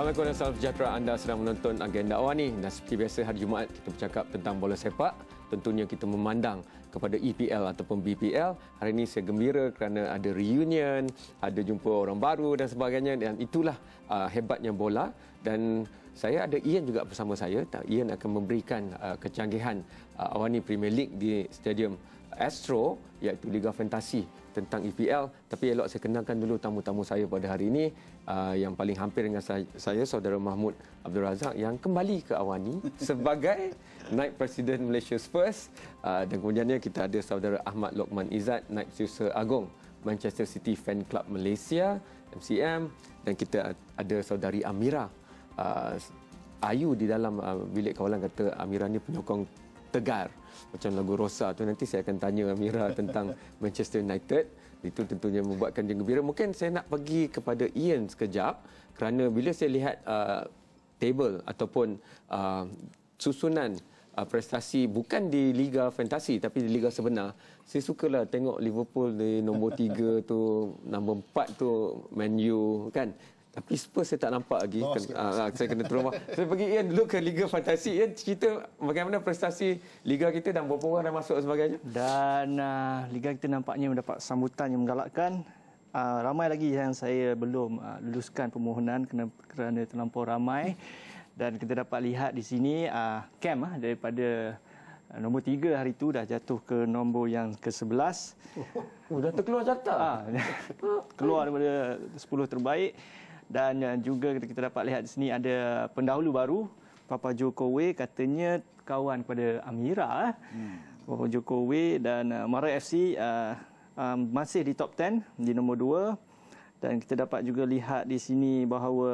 Assalamualaikum dan salam sejahtera. Anda sedang menonton Agenda Awani dan seperti biasa hari Jumaat kita bercakap tentang bola sepak. Tentunya kita memandang kepada EPL ataupun BPL. Hari ini saya gembira kerana ada reunion, ada jumpa orang baru dan sebagainya, dan itulah hebatnya bola. Dan saya ada Ian juga bersama saya. Ian akan memberikan kecanggihan Awani Premier League di Stadium Astro, iaitu Liga Fantasi tentang EPL. Tapi elok saya kenalkan dulu tamu-tamu saya pada hari ini. Yang paling hampir dengan saya, Saudara Mahmud Abdul Razak yang kembali ke Awani sebagai Naib Presiden Malaysia Spurs. Dan kemudiannya kita ada Saudara Ahmad Lokman Izzat, Naib Setiausaha Agong Manchester City Fan Club Malaysia, MCM. Dan kita ada Saudari Amira. Ayu di dalam bilik kawalan kata Amira ni penyokong tegar macam lagu Rosa tu. Nanti saya akan tanya Amira tentang Manchester United. Itu tentunya membuatkan dia gembira. Mungkin saya nak pergi kepada Ian sekejap kerana bila saya lihat table ataupun susunan prestasi bukan di Liga Fantasi tapi di Liga sebenar, saya sukalah tengok Liverpool di nombor 3 tu, nombor 4 tu Man U kan. Tapi Spurs saya tak nampak lagi. Saya kena turun. Saya pergi Ian dulu ke Liga Fantasi. Ian cerita bagaimana prestasi Liga kita dan berapa orang dah masuk dan sebagainya. Dan Liga kita nampaknya mendapat sambutan yang menggalakkan. Ramai lagi yang saya belum luluskan permohonan kerana terlampau ramai. Dan kita dapat lihat di sini Cam daripada nombor 3 hari itu dah jatuh ke nombor yang ke-11. Dah terkeluar jatah. Keluar daripada 10 terbaik. Dan juga kita dapat lihat di sini ada pendahulu baru, Papa Jokowi, katanya kawan kepada Amira. Papa Jokowi dan Mara FC masih di top 10 di nombor 2. Dan kita dapat juga lihat di sini bahawa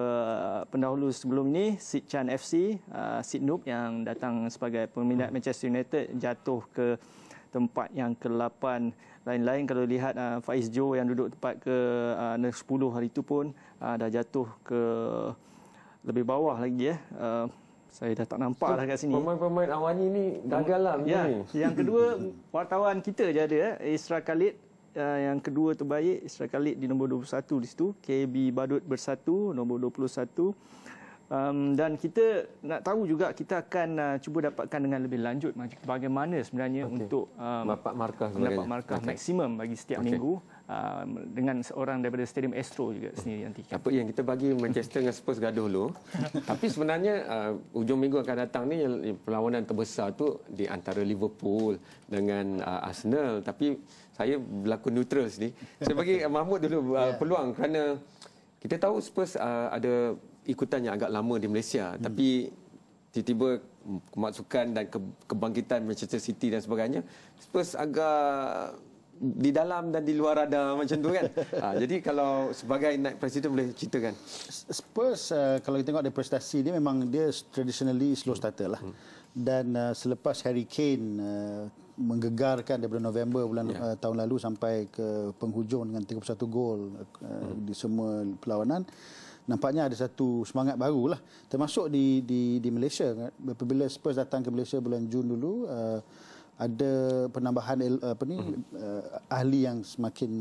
pendahulu sebelum ini, Sid Chan FC, Sid Noob yang datang sebagai peminat Manchester United, jatuh ke tempat yang ke-8. Lain-lain kalau lihat Faiz Jo yang duduk tempat ke-10 hari itu pun dah jatuh ke lebih bawah lagi. Saya dah tak nampak dah kat sini. Pemain-pemain Awani ni gagal lah. Ya. Yang kedua, wartawan kita je ada. Isra Khalid yang kedua terbaik. Isra Khalid di nombor 21 di situ. KB Badut Bersatu nombor 21. Dan kita nak tahu juga, kita akan cuba dapatkan dengan lebih lanjut bagaimana sebenarnya untuk mendapat markah maksimum bagi setiap minggu dengan seorang daripada Stadium Astro juga sendiri nanti. Apa yang kita bagi Manchester dengan Spurs gaduh dulu. Tapi sebenarnya hujung minggu akan datang ni perlawanan terbesar tu di antara Liverpool dengan Arsenal. Tapi saya berlaku neutral sini. Saya bagi Mahmud dulu peluang kerana kita tahu Spurs ada ikutan yang agak lama di Malaysia, tapi tiba-tiba kemasukan dan kebangkitan Manchester City dan sebagainya, Spurs agak di dalam dan di luar radar macam tu kan. Jadi kalau sebagai Naib Presiden boleh ceritakan. Spurs kalau kita tengok dari prestasi dia, memang dia traditionally slow starter lah. Dan selepas Harry Kane menggegarkan daripada November tahun lalu sampai ke penghujung dengan 31 gol di semua perlawanan, nampaknya ada satu semangat baru lah, termasuk di Malaysia. Apabila Spurs datang ke Malaysia bulan Jun dulu, ada penambahan ahli yang semakin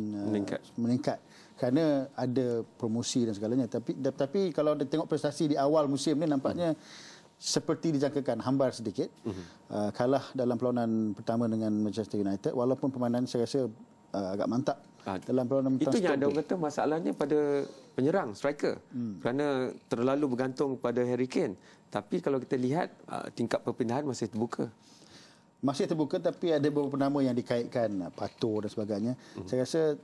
meningkat kerana ada promosi dan segalanya. Tapi kalau kita tengok prestasi di awal musim ni, nampaknya seperti dijangkakan, hambar sedikit. Kalah dalam perlawanan pertama dengan Manchester United, walaupun permainan saya rasa agak mantap dalam perlawanan. Itu yang ada orang kata masalahnya pada penyerang, striker. Kerana terlalu bergantung pada Harry Kane. Tapi kalau kita lihat tingkap perpindahan masih terbuka. Masih terbuka, tapi ada beberapa nama yang dikaitkan, Pato dan sebagainya. Saya rasa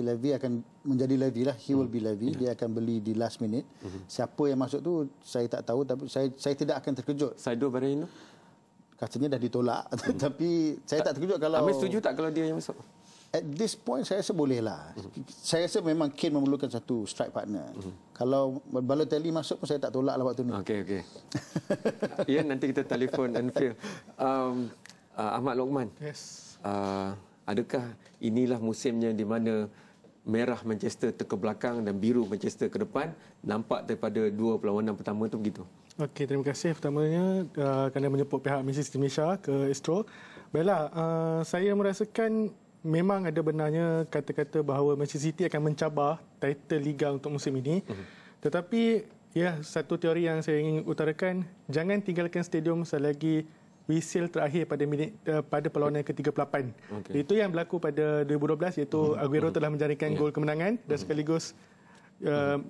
Levy akan menjadi Levy lah. He will be Levy. Dia akan beli di last minute. Siapa yang masuk tu saya tak tahu, tapi saya tidak akan terkejut. Saido Barreiro katanya dah ditolak. Tapi saya tak terkejut kalau... Amir setuju tak kalau dia yang masuk? At this point saya rasa boleh lah. Saya rasa memang Kane memerlukan satu strike partner. Kalau Balotelli masuk pun saya tak tolak lah waktu ni. Okey. Ya, nanti kita telefon Anfield. Ahmad Lokman. Yes. Adakah inilah musimnya di mana merah Manchester terkebelakang dan biru Manchester ke depan, nampak daripada dua perlawanan pertama tu begitu? Okey, terima kasih pertamanya kerana menyebut pihak Manchester Malaysia ke Astro. Baiklah, saya merasakan memang ada benarnya kata-kata bahawa Manchester City akan mencabar title Liga untuk musim ini. Tetapi ya, satu teori yang saya ingin utarakan, jangan tinggalkan stadium selagi whistle terakhir pada perlawanan ke-38. Itu yang berlaku pada 2012, iaitu Aguero telah menjaringkan gol kemenangan dan sekaligus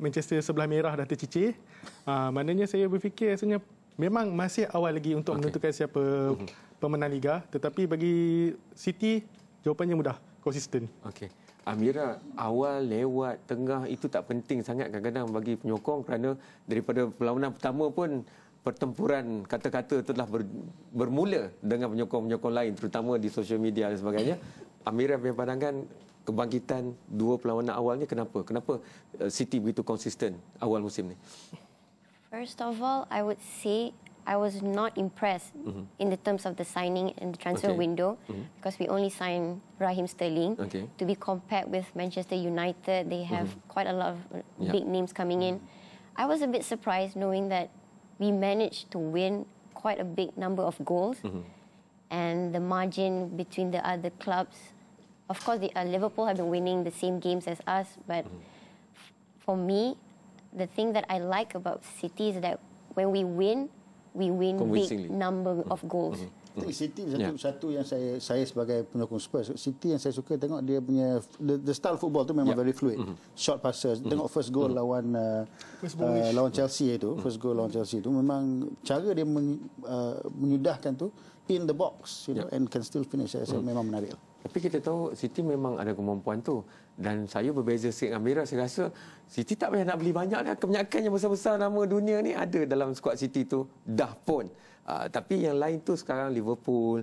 Manchester sebelah merah dah tercicir. Maknanya saya berfikir rasanya memang masih awal lagi untuk menentukan siapa pemenang liga, tetapi bagi City jawapannya mudah, konsisten. Okey. Amira, awal, lewat, tengah itu tak penting sangat kadang-kadang bagi penyokong kerana daripada perlawanan pertama pun pertempuran kata-kata itu telah bermula dengan penyokong-penyokong lain terutama di sosial media dan sebagainya. Amira punya pandangan kebangkitan dua perlawanan awalnya kenapa? Kenapa City begitu konsisten awal musim ni? First of all, I would say I was not impressed in the terms of the signing and the transfer window because we only signed Raheem Sterling. To be compared with Manchester United, they have quite a lot of big names coming in. I was a bit surprised knowing that we managed to win quite a big number of goals and the margin between the other clubs. Of course, Liverpool have been winning the same games as us, but for me, the thing that I like about City is that when we win big number of goals. City satu yang saya sebagai penyokong Spurs, City yang saya suka tengok dia punya the style football tu memang very fluid. Short passes. Tengok first goal lawan Chelsea itu, first goal lawan Chelsea itu memang cara dia menyudahkan tu in the box, and can still finish. Saya memang menarik. Tapi kita tahu City memang ada kemampuan tu. Dan saya berbeza sikit dengan Amira, saya rasa City tak payah nak beli banyak dah. Kebanyakan yang besar-besar nama dunia ni ada dalam skuad City tu dah pun. Tapi yang lain tu sekarang Liverpool,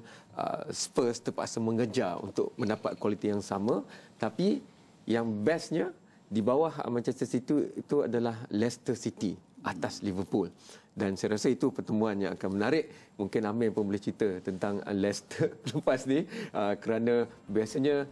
Spurs terpaksa mengejar untuk mendapat kualiti yang sama. Tapi yang bestnya di bawah Manchester City itu adalah Leicester City atas Liverpool. Dan saya rasa itu pertemuan yang akan menarik. Mungkin Amir pun boleh cerita tentang Leicester lepas ni. Kerana biasanya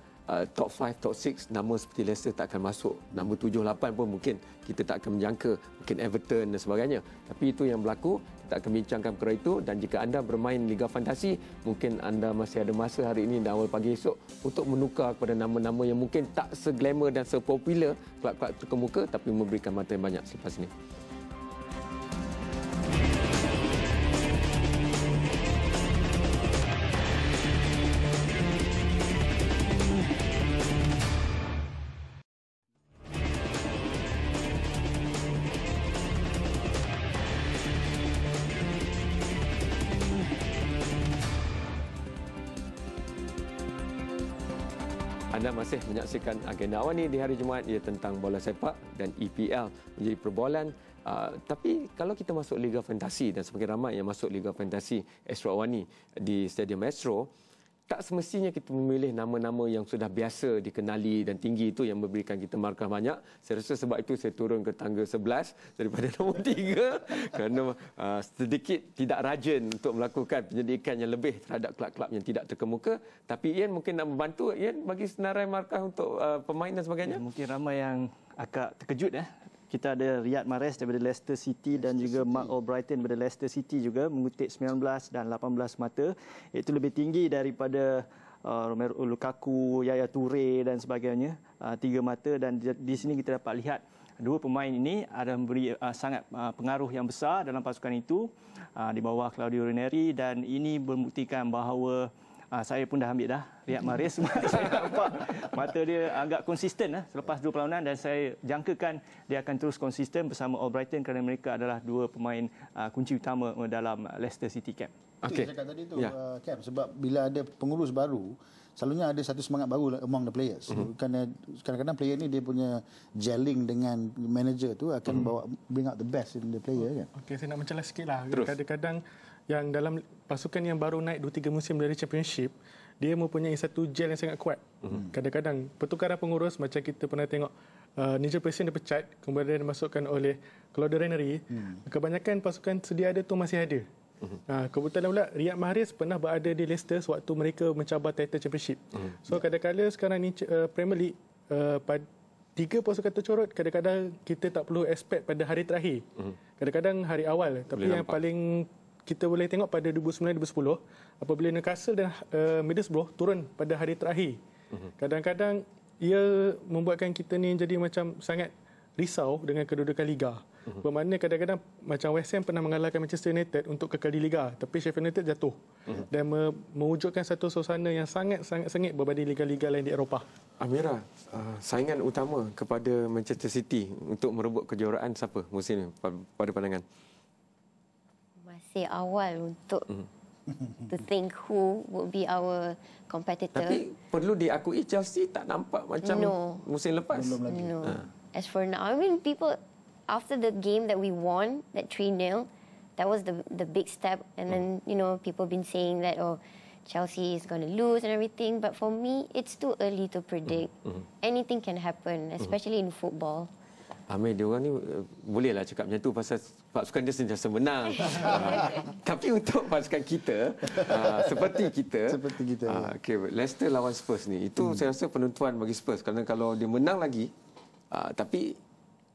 top 5, top 6 nama seperti Leicester tak akan masuk. Nombor 7, 8 pun mungkin kita tak akan menjangka. Mungkin Everton dan sebagainya. Tapi itu yang berlaku. Kita akan bincangkan perkara itu. Dan jika anda bermain Liga Fantasi, mungkin anda masih ada masa hari ini dan awal pagi esok untuk menukar kepada nama-nama yang mungkin tak seglamour dan sepopular kelab-kelab terkemuka tapi memberikan mata yang banyak selepas ini. Anda masih menyaksikan agenda awal ni di hari Jumaat, ia tentang bola sepak dan EPL menjadi perbualan. Tapi kalau kita masuk Liga Fantasi dan semakin ramai yang masuk Liga Fantasi Astro Awani di Stadium Astro, tak semestinya kita memilih nama-nama yang sudah biasa dikenali dan tinggi itu yang memberikan kita markah banyak. Saya rasa sebab itu saya turun ke tangga 11 daripada nombor 3 kerana sedikit tidak rajin untuk melakukan penyelidikan yang lebih terhadap kelab-kelab yang tidak terkemuka. Tapi Ian mungkin nak membantu Ian bagi senarai markah untuk pemain dan sebagainya. Mungkin ramai yang agak terkejut. Kita ada Riyad Mahrez daripada Leicester City dan juga Mark Albrighton daripada Leicester City juga mengutip 19 dan 18 mata. Itu lebih tinggi daripada Romelu Lukaku, Yaya Toure dan sebagainya. 3 mata, dan di sini kita dapat lihat dua pemain ini ada memberi sangat pengaruh yang besar dalam pasukan itu di bawah Claudio Ranieri, dan ini membuktikan bahawa saya pun dah ambil dah Riyad Mahrez. Saya nampak mata dia agak konsisten selepas 2 perlawanan, dan saya jangkakan dia akan terus konsisten bersama Albrighton kerana mereka adalah dua pemain kunci utama dalam Leicester City camp. Okey. Saya cakap tadi tu camp, sebab bila ada pengurus baru, selalunya ada satu semangat baru among the players. Kerana kadang-kadang player ni dia punya gelling dengan manager tu akan bawa bring out the best in the player kan. Okey, saya nak mencelah sikitlah. Kadang-kadang yang dalam pasukan yang baru naik 2-3 musim dari Championship, dia mempunyai satu gel yang sangat kuat. Kadang-kadang pertukaran pengurus, macam kita pernah tengok Nigel Pearson dipecat, kemudian dimasukkan oleh Claudio Ranieri. Kebanyakan pasukan sedia ada tu masih ada. Kebetulan pula Riyad Mahrez pernah berada di Leicester sewaktu mereka mencabar title Championship. So kadang-kadang sekarang ni Premier League, 3 pasukan tercorot, kadang-kadang kita tak perlu expect pada hari terakhir. Kadang-kadang hari awal. Tapi boleh yang nampak. Paling kita boleh tengok pada 2009-2010 apabila Newcastle dan Middlesbrough turun pada hari terakhir. Kadang-kadang ia membuatkan kita ni jadi macam sangat risau dengan kedudukan Liga. Bermakna kadang-kadang macam West Ham pernah mengalahkan Manchester United untuk kekal di Liga, tapi Sheffield United jatuh dan mewujudkan satu suasana yang sangat-sangat sengit berbanding liga-liga lain di Eropah. Amira, saingan utama kepada Manchester City untuk merebut kejuaraan siapa musim ini pada pandangan? Masih awal untuk to think who would be our competitor. Tapi perlu diakui Chelsea tak nampak macam musim lepas. No. As for now, I mean, people after the game that we won, that 3-0, that was the big step. And then, you know, people been saying that, oh, Chelsea is going to lose and everything. But for me, it's too early to predict. Anything can happen, especially in football. Amir, dia orang ni bolehlah cakap macam tu pasal pasukan dia sentiasa menang. Tapi untuk pasukan kita, seperti kita, okay, Leicester lawan Spurs ni, itu saya rasa penentuan bagi Spurs. Kerana kalau dia menang lagi, tapi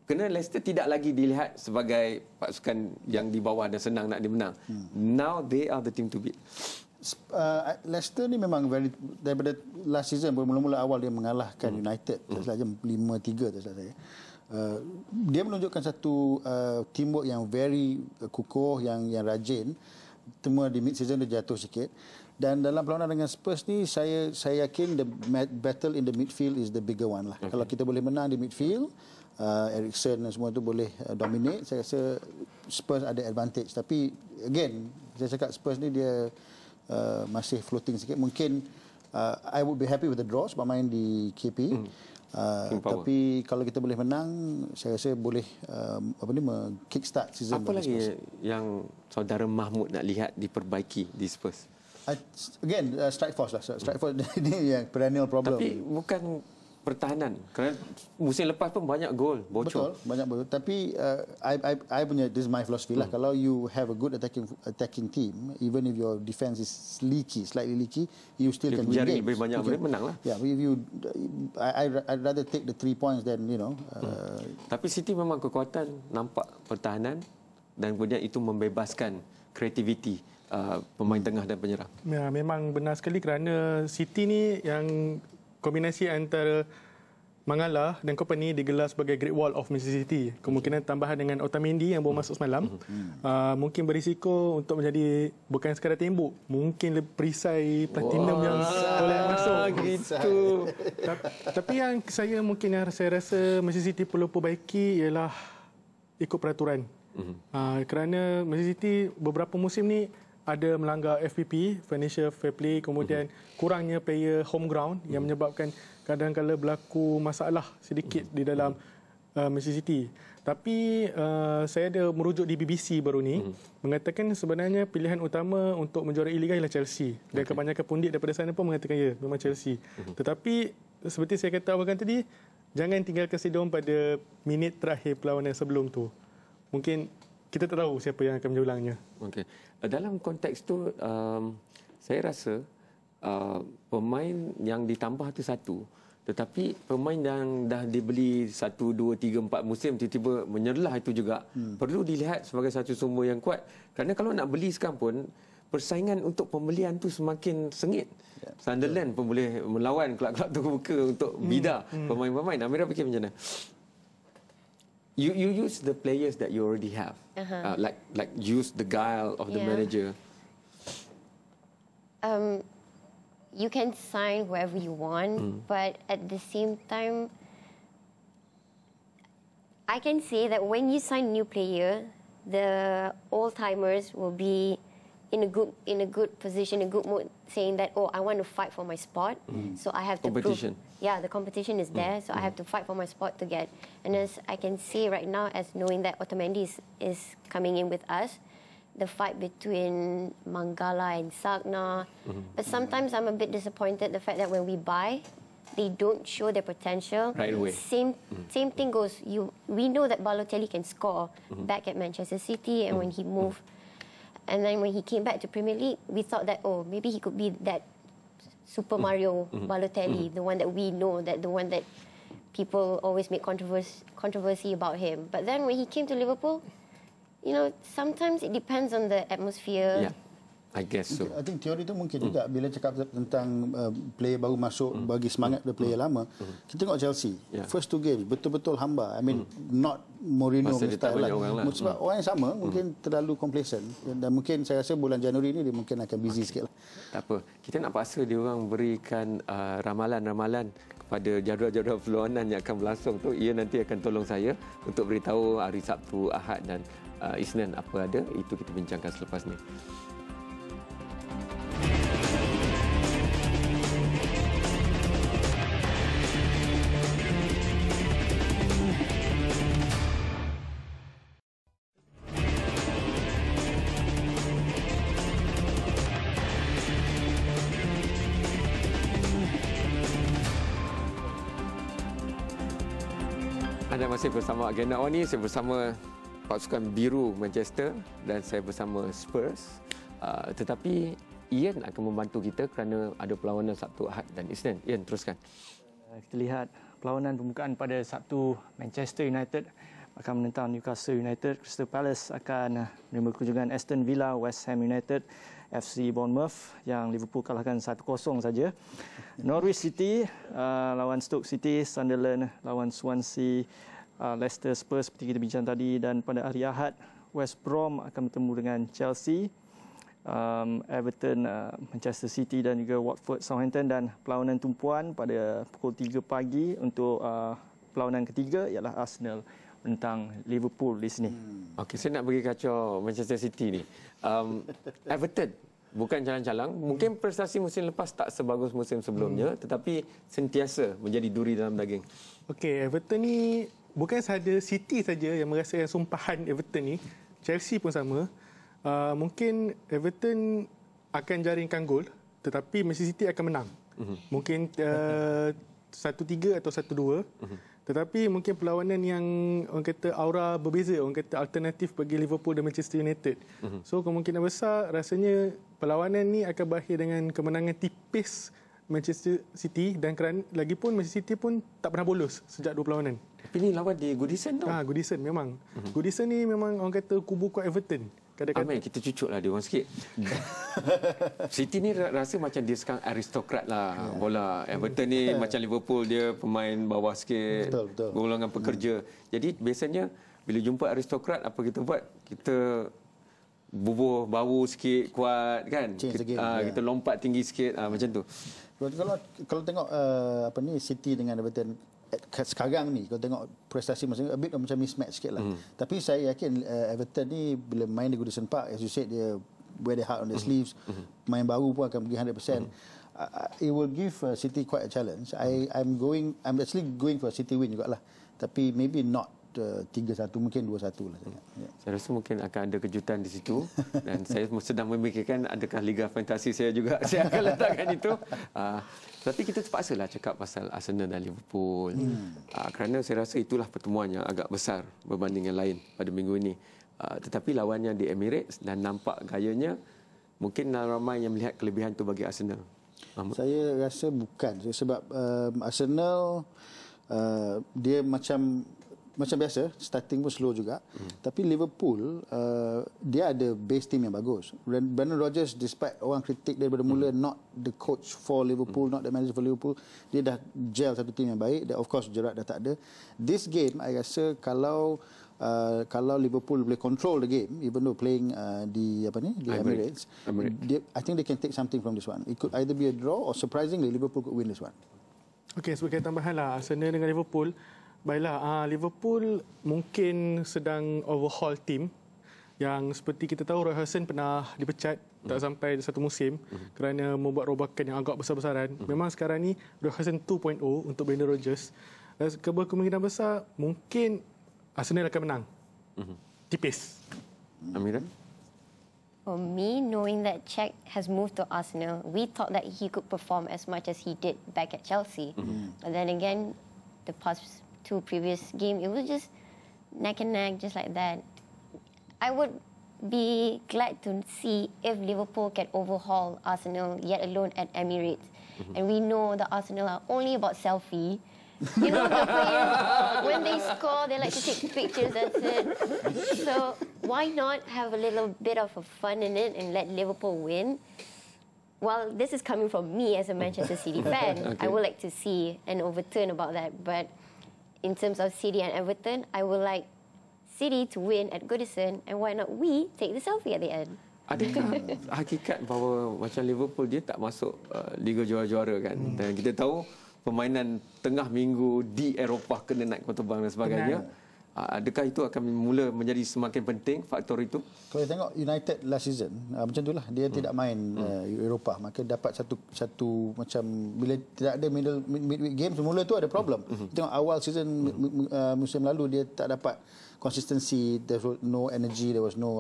kerana Leicester tidak lagi dilihat sebagai pasukan yang di bawah dan senang nak dimenang. Now they are the team to beat. Leicester ni memang daripada last season mula-mula awal dia mengalahkan United saja 5-3 tak salah saya. Dia menunjukkan satu teamwork yang very kukuh, yang rajin. Cuma di mid season dia jatuh sikit. Dan dalam perlawanan dengan Spurs ni saya yakin the battle in the midfield is the bigger one lah. Kalau kita boleh menang di midfield, Eriksen dan semua tu boleh dominate, saya rasa Spurs ada advantage. Tapi again, saya cakap Spurs ni dia masih floating sikit. Mungkin I would be happy with the draw sebab main di KP. Tapi kalau kita boleh menang, saya rasa boleh kickstart season. Apa lagi yang saudara Mahmud nak lihat diperbaiki di Spurs? Again, strike force lah. Strike force ini yang perennial problem. Tapi bukan pertahanan. Kerana musim lepas pun banyak gol bocor. Betul, banyak gol. Tapi I punya, this is my philosophy lah. Kalau you have a good attacking team, even if your defense is slightly leaky, you still can win games. Lebih banyak boleh menang lah. Yeah, if you, I'd rather take the 3 points than Tapi City memang kekuatan nampak pertahanan dan kemudian itu membebaskan kreativiti pemain tengah dan penyerang. Ya, memang benar sekali kerana City ni yang kombinasi antara Mangala dan company digelar sebagai Great Wall of Manchester City. Kemungkinan tambahan dengan Otamendi yang baru masuk semalam, mungkin berisiko untuk menjadi bukan sekadar tembok, mungkin perisai platinum yang boleh masuk. Gitu. Tapi yang saya rasa Manchester City perlu perbaiki ialah ikut peraturan. Kerana Manchester City beberapa musim ni ada melanggar FPP, Financial Fair Play, kemudian kurangnya player home ground yang menyebabkan kadang-kadang berlaku masalah sedikit di dalam Manchester City. Tapi saya ada merujuk di BBC baru ni, mengatakan sebenarnya pilihan utama untuk menjuarai Liga ialah Chelsea. Dan kebanyakan pundit daripada sana pun mengatakan ya, memang Chelsea. Tetapi seperti saya kata awal tadi, jangan tinggalkan stadium pada minit terakhir perlawanan sebelum tu. Mungkin kita tak tahu siapa yang akan menjulangnya. Okey. Dalam konteks tu, saya rasa pemain yang ditambah tu satu, tetapi pemain yang dah dibeli 1, 2, 3, 4 musim tiba-tiba menyerlah itu juga perlu dilihat sebagai satu sumber yang kuat. Kerana kalau nak beli sekarang pun, persaingan untuk pembelian tu semakin sengit. Sunderland pun boleh melawan kelab-kelab terbuka untuk bidar pemain-pemain. Amira fikir macam mana? You use the players that you already have, like use the guile of the manager. You can sign whoever you want, but at the same time, I can say that when you sign a new player, the old timers will be in a good position, a good mood, saying that, oh, I want to fight for my spot, so I have to competition. Yeah, the competition is there, so I have to fight for my spot to get. And as I can see right now, as knowing that Otamendi is coming in with us, the fight between Mangala and Sagna. But sometimes I'm a bit disappointed the fact that when we buy, they don't show their potential. Right away. Same thing goes. We know that Balotelli can score back at Manchester City, and when he moved, and then when he came back to Premier League, we thought that, oh, maybe he could be that Super Mario Balotelli, the one that we know, that the one that people always make controversy about him. But then when he came to Liverpool, you know, sometimes it depends on the atmosphere. Yeah. I guess so. I think teori itu mungkin juga bila cakap tentang player baru masuk bagi semangat kepada player lama. Kita tengok Chelsea. First 2 games betul-betul hamba. I mean not Mourinho style lah. Sebab orang yang sama mungkin terlalu complacent dan mungkin saya rasa bulan Januari ni dia mungkin akan busy sikit lah. Tak apa. Kita nak paksa dia orang berikan ramalan-ramalan kepada jadual-jadual perlawanan yang akan berlangsung tu. Ia nanti akan tolong saya untuk beritahu hari Sabtu, Ahad dan Isnin apa ada. Itu kita bincangkan selepas ni. Anda masih bersama Agenda Awani, saya bersama pasukan biru Manchester dan saya bersama Spurs. Tetapi Ian akan membantu kita kerana ada perlawanan Sabtu, Ahad dan Isnin. Ian, teruskan. Kita lihat perlawanan pembukaan pada Sabtu. Manchester United akan menentang Newcastle United. Crystal Palace akan menerima kunjungan Aston Villa, West Ham United, FC Bournemouth yang Liverpool kalahkan 1-0 saja. Norwich City lawan Stoke City, Sunderland lawan Swansea, Leicester Spurs seperti kita bincang tadi, dan pada hari Ahad West Brom akan bertemu dengan Chelsea, Everton, Manchester City dan juga Watford Southampton, dan perlawanan tumpuan pada pukul 3 pagi untuk perlawanan ketiga ialah Arsenal tentang Liverpool di sini. Okey, saya nak bagi kacau Manchester City ni. Everton bukan calang-calang. Mungkin prestasi musim lepas tak sebagus musim sebelumnya, tetapi sentiasa menjadi duri dalam daging. Okey, Everton ni bukan sahaja City saja yang merasakan sumpahan Everton ni, Chelsea pun sama. Mungkin Everton akan jaringkan gol, tetapi Manchester City akan menang. Mungkin 1-3 atau 1-2. Tetapi mungkin perlawanan yang orang kata aura berbeza, orang kata alternatif bagi Liverpool dan Manchester United. So kemungkinan besar rasanya perlawanan ni akan berakhir dengan kemenangan tipis Manchester City, dan lagipun Manchester City pun tak pernah bolos sejak 2 perlawanan. Tapi ni lawan di Goodison tau. Goodison memang. Goodison ni memang orang kata kubu kuat Everton. Amin, kita cucuklah dia orang sikit. City ni rasa macam dia sekarang aristokrat lah bola. Everton ni macam Liverpool, dia pemain bawah sikit, golongan pekerja. Jadi biasanya bila jumpa aristokrat, apa kita buat? Kita bubuh bau sikit, kuat kan? Kita lompat tinggi sikit, macam tu. Kalau tengok City dengan Everton sekarang ni, kalau tengok prestasi masing-masing, a bit macam mismatch sikit lah. Tapi saya yakin Everton ni bila main di Goodison Park, as you said, dia wear their heart on their sleeves. Main baru pun akan pergi 100%. It will give City quite a challenge. I'm actually going for a City win jugalah. Tapi maybe not 3-1, mungkin 2-1 lah. Saya rasa mungkin akan ada kejutan di situ. Dan saya sedang memikirkan adakah Liga Fantasi saya juga saya akan letakkan itu. Tapi kita terpaksalah cakap pasal Arsenal dan Liverpool. Kerana saya rasa itulah pertemuan yang agak besar berbanding yang lain pada minggu ini. Tetapi lawannya di Emirates dan nampak gayanya mungkin ramai yang melihat kelebihan itu bagi Arsenal. Saya rasa bukan. Sebab Arsenal dia macam biasa, starting pun slow juga. Tapi Liverpool, dia ada base team yang bagus. Brendan Rodgers, despite orang kritik daripada mula, not the coach for Liverpool, not the manager for Liverpool, dia dah gel satu team yang baik. Of course, Gerrard dah tak ada. This game, I rasa kalau Liverpool boleh control the game, even though playing di Emirates, I think they can take something from this one. It could either be a draw or surprisingly Liverpool could win this one. Okey, sebagai tambahan lah, Arsenal dengan Liverpool. Baiklah, Liverpool mungkin sedang overhaul team yang seperti kita tahu Roy Hodgson pernah dipecat tak sampai 1 musim kerana membuat robakan yang agak besar-besaran. Memang sekarang ni Roy Hodgson 2.0 untuk Brendan Rodgers. Kemungkinan besar mungkin Arsenal akan menang. Tipis. Amira? For me, knowing that Cech has moved to Arsenal, we thought that he could perform as much as he did back at Chelsea. But then again, the past 2 previous game, it was just neck and neck, just like that. I would be glad to see if Liverpool can overhaul Arsenal, yet alone at Emirates. And we know that Arsenal are only about selfie. You know, the players, when they score, they like to take pictures, that's it. So why not have a little bit of a fun in it and let Liverpool win? Well, this is coming from me as a Manchester City fan. I would like to see an overturn about that. But in terms of City and Everton, I would like City to win at Goodison, and why not we take the selfie at the end? Adakah hakikat bahawa macam Liverpool dia tak masuk Liga Juara-Juara kan? Dan kita tahu permainan tengah minggu di Eropah kena naik kapal terbang dan sebagainya. Adakah itu akan mula menjadi semakin penting faktor itu? Kalau tengok United last season macam itulah, dia tidak main Eropah, maka dapat satu macam bila tidak ada midweek game semula tu ada problem. Tengok awal season musim lalu dia tak dapat consistency, there was no energy, there was no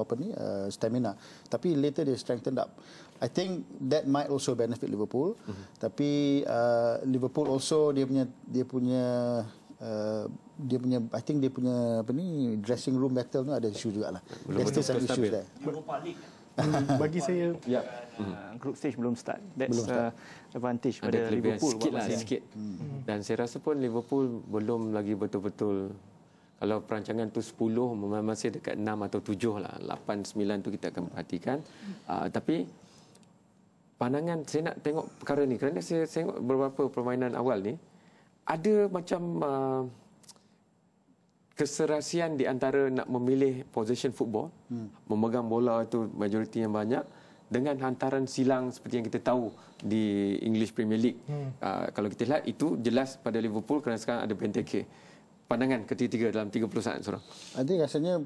stamina. Tapi later dia strengthened up. I think that might also benefit Liverpool. Tapi Liverpool also dia punya I think dia punya dressing room battle tu ada isu jugalah. There's still some issues there. Europa League. Bagi saya Group stage belum start. That's advantage ada pada kelebihan Liverpool sikit. Dan saya rasa pun Liverpool belum lagi betul-betul, kalau perancangan tu 10 masih dekat 6 atau 7 lah. 8, 9 tu kita akan perhatikan. Tapi pandangan saya nak tengok perkara ni kerana saya tengok beberapa permainan awal ni ada macam keserasian di antara nak memilih possession football, memegang bola itu majoriti yang banyak, dengan hantaran silang seperti yang kita tahu di English Premier League. Kalau kita lihat itu jelas pada Liverpool kerana sekarang ada Benteke. Pandangan ketiga dalam 30 saat seorang. I think rasanya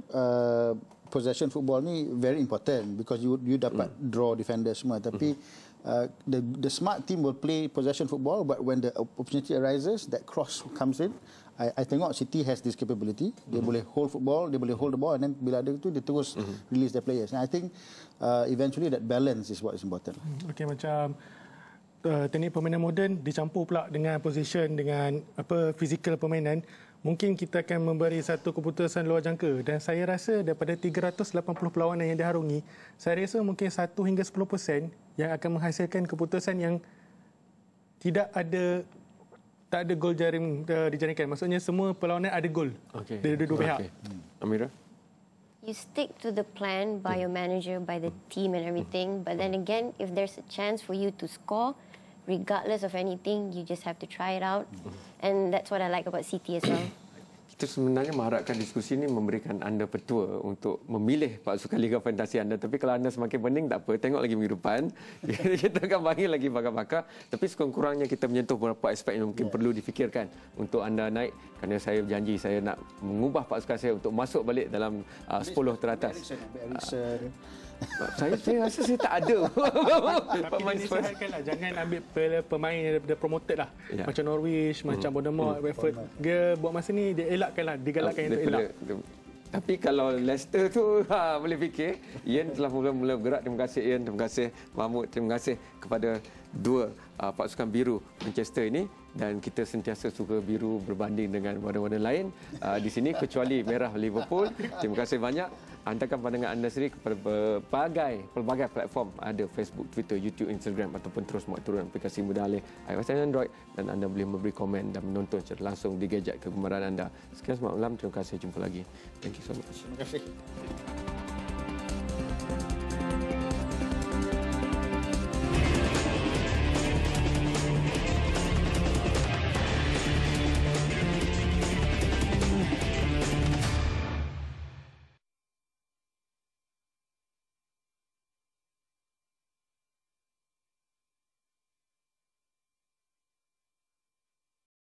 possession football ni very important because you dapat draw defender semua. Tapi the smart team will play possession football, but when the opportunity arises, that cross comes in. I tengok City has this capability. Dia boleh hold football, dia boleh hold the ball, and then bila ada itu dia terus release their players. And I think eventually that balance is what is important. Okay, macam teknik permainan moden dicampur pula dengan position, dengan fizikal permainan, mungkin kita akan memberi satu keputusan luar jangka. Dan saya rasa daripada 380 perlawanan yang diharungi, saya rasa mungkin 1 hingga 10% yang akan menghasilkan keputusan yang tak ada gol jaring dijaringkan. Maksudnya semua perlawanan ada gol dari dua pihak. Amira? You stick to the plan by your manager, by the team and everything. But then again, if there's a chance for you to score, regardless of anything, you just have to try it out. And that's what I like about City as well. Kita sebenarnya mengharapkan diskusi ini memberikan anda petua untuk memilih pasukan Liga Fantasi anda. Tapi kalau anda semakin pening, tak apa. Tengok lagi minggu depan. Kita akan panggil lagi bakal-bakal. Tapi sekurang-kurangnya kita menyentuh beberapa aspek yang mungkin perlu difikirkan untuk anda naik. Kerana saya berjanji saya nak mengubah pasukan saya untuk masuk balik dalam 10 teratas. Saya rasa saya tak ada. Tapi disihatkanlah, jangan ambil pemain yang dah promoted lah. Macam Norwich, macam Bournemouth, Watford. Dia buat masa ni, dia elakkanlah, digalakkan untuk elak. Tapi kalau Leicester tu boleh fikir, Ian telah mula bergerak. Terima kasih Ian, terima kasih Mahmud, terima kasih kepada dua pasukan biru Manchester ini. Dan kita sentiasa suka biru berbanding dengan warna-warna lain di sini, kecuali merah Liverpool. Terima kasih banyak. Hantarkan pandangan anda sendiri kepada pelbagai platform. Ada Facebook, Twitter, YouTube, Instagram, ataupun terus muat turun aplikasi mudah alih iOS dan Android. Dan anda boleh memberi komen dan menonton secara langsung di gadget kegemaran anda. Sekian selamat malam. Terima kasih. Jumpa lagi. Thank you so much. Terima kasih.